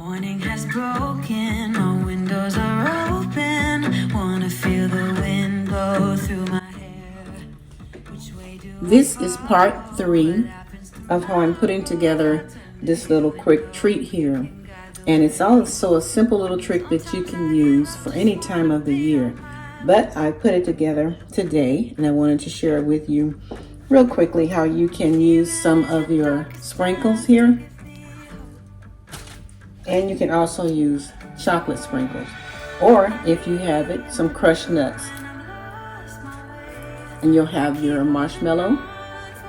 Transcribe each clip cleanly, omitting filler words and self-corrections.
Morning has broken, all windows are open. Wanna feel the wind blow through my hair. Which way do This is part 3 of how I'm putting together this little quick treat here. And it's also a simple little trick that you can use for any time of the year. But I put it together today, and I wanted to share with you real quickly how you can use some of your sprinkles here. And you can also use chocolate sprinkles, or if you have it, some crushed nuts. And you'll have your marshmallow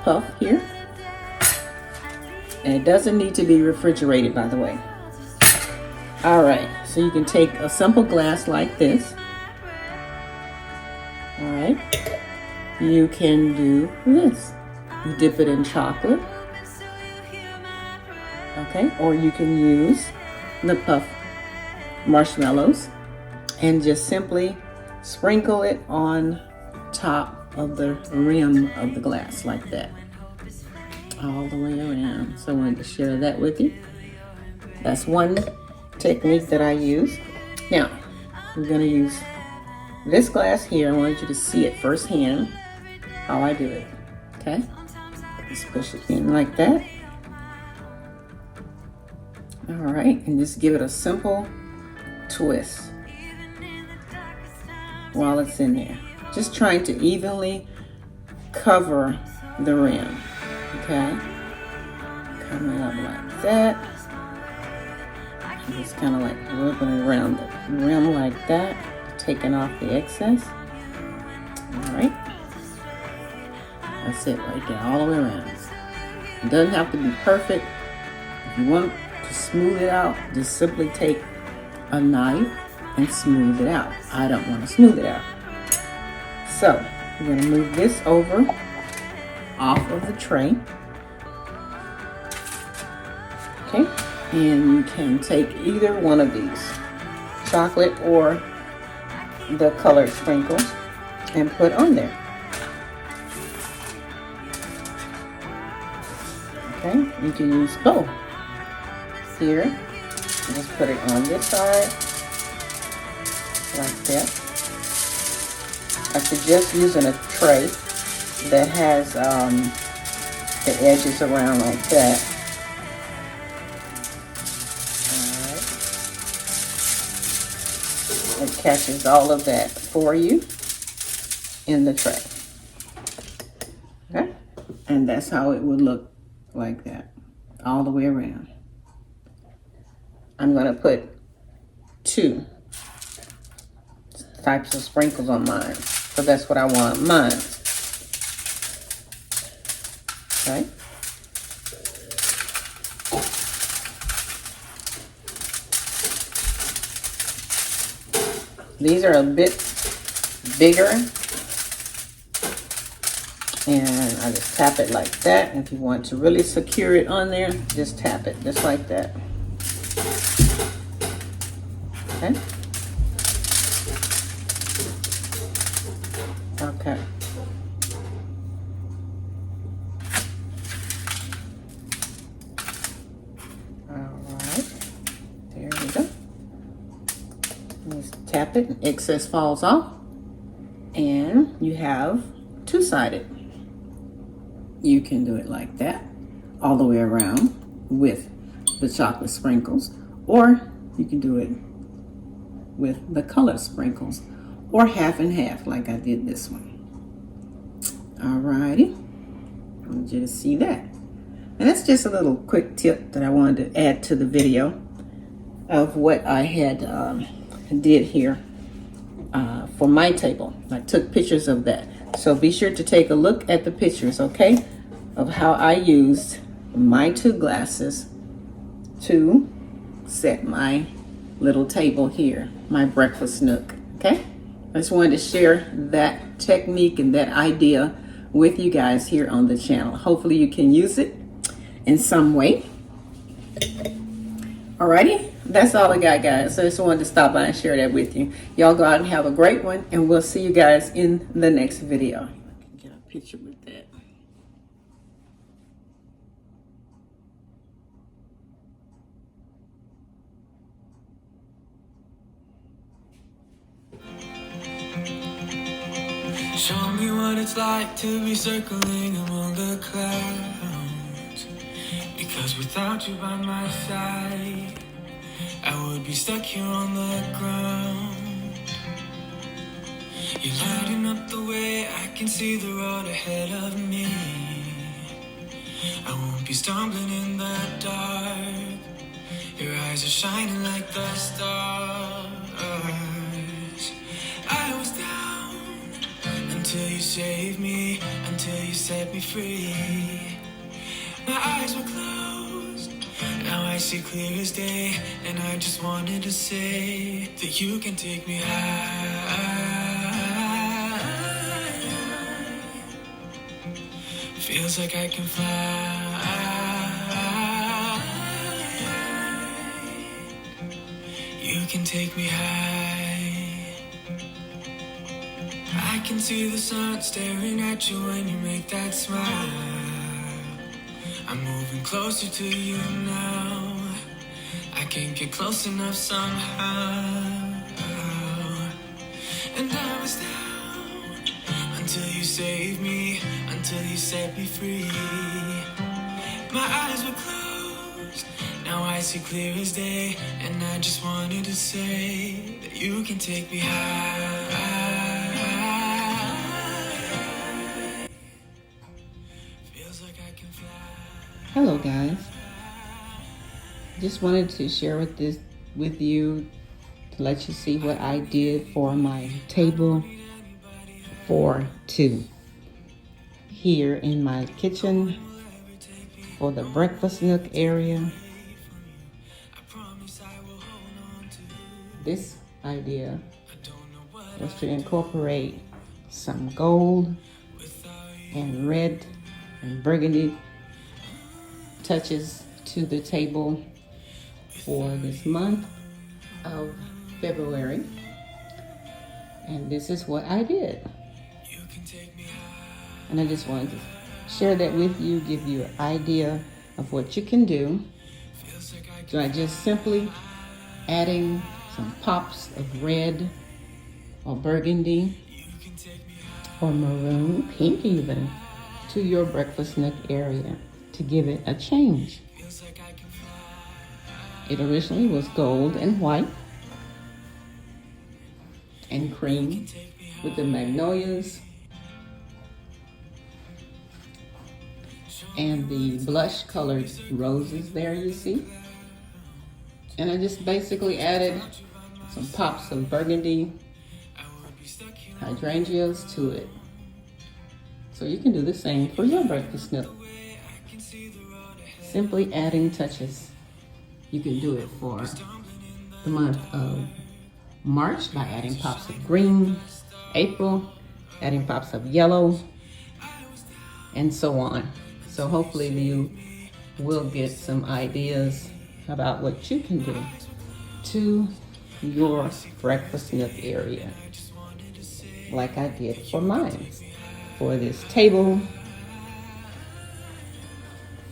puff here. And it doesn't need to be refrigerated, by the way. All right, so you can take a simple glass like this. All right, you can do this. You dip it in chocolate. Okay, or you can use the puff marshmallows and just simply sprinkle it on top of the rim of the glass like that, all the way around. So I wanted to share that with you. That's one technique that I use. Now we're going to use this glass here. I want you to see it firsthand how I do it. Okay, just push it in like that. All right, and just give it a simple twist while it's in there. Just trying to evenly cover the rim. Okay, coming up like that. Just kind of like whipping around the rim like that, taking off the excess. All right, that's it right there, all the way around. It doesn't have to be perfect. If you want to smooth it out, just simply take a knife and smooth it out. I don't want to smooth it out. So we're going to move this over off of the tray. Okay, and you can take either one of these, chocolate or the colored sprinkles, and put on there. Okay, you can use both. Here, just put it on this side like that. I suggest using a tray that has the edges around like that. All right. It catches all of that for you in the tray. Okay, and that's how it would look like that all the way around. I'm going to put 2 types of sprinkles on mine, so that's what I want on mine. Okay. These are a bit bigger, and I just tap it like that. If you want to really secure it on there, just tap it just like that. Okay. Okay. All right. There we go. Just tap it, and excess falls off, and you have two-sided. You can do it like that, all the way around with the chocolate sprinkles, or you can do it with the color sprinkles, or half and half like I did this one. Alrighty, I want you to see that. And that's just a little quick tip that I wanted to add to the video of what I had did here for my table. I took pictures of that, so be sure to take a look at the pictures, okay, of how I used my 2 glasses to set my little table here, my breakfast nook. Okay, I just wanted to share that technique and that idea with you guys here on the channel. Hopefully you can use it in some way. Alrighty, that's all I got, guys. So I just wanted to stop by and share that with you. Y'all go out and have a great one, and we'll see you guys in the next video. I can get a picture with that. Show me what it's like to be circling among the clouds. Because without you by my side, I would be stuck here on the ground. You're lighting up the way, I can see the road ahead of me. I won't be stumbling in the dark. Your eyes are shining like the stars. I was down until you saved me, until you set me free. My eyes were closed, now I see clear as day. And I just wanted to say that you can take me high. Feels like I can fly. You can take me high. I can see the sun staring at you when you make that smile. I'm moving closer to you now. I can't get close enough somehow. And I was down until you saved me, until you set me free. My eyes were closed, now I see clear as day. And I just wanted to say that you can take me high. Feels like I can fly. Hello guys, just wanted to share with you to let you see what I did for my table for two here in my kitchen for the breakfast nook area. This idea was to incorporate some gold and red and burgundy touches to the table for this month of February, and this is what I did, and I just wanted to share that with you, give you an idea of what you can do by just simply adding some pops of red or burgundy or maroon, pink even, to your breakfast nook area to give it a change. It originally was gold and white and cream with the magnolias and the blush colored roses there, you see. And I just basically added some pops of burgundy hydrangeas to it. So you can do the same for your breakfast nook. Simply adding touches. You can do it for the month of March by adding pops of green, April, adding pops of yellow, and so on. So hopefully you will get some ideas about what you can do to your breakfast nook area, like I did for mine, for this table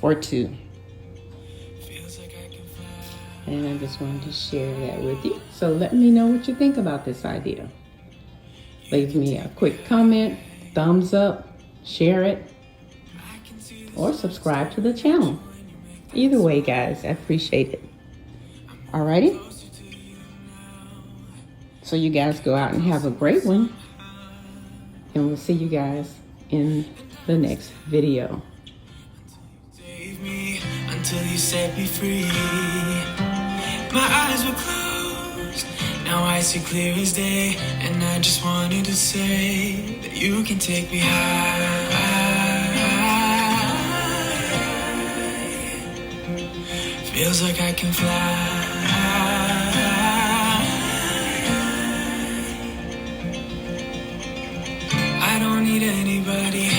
for two. And I just wanted to share that with you. So let me know what you think about this idea. Leave me a quick comment, thumbs up, share it, or subscribe to the channel. Either way, guys, I appreciate it. Alrighty? So you guys go out and have a great one. And we'll see you guys in the next video. Save me until you set me free. My eyes were closed, now I see clear as day. And I just wanted to say that you can take me high. Feels like I can fly. I don't need anybody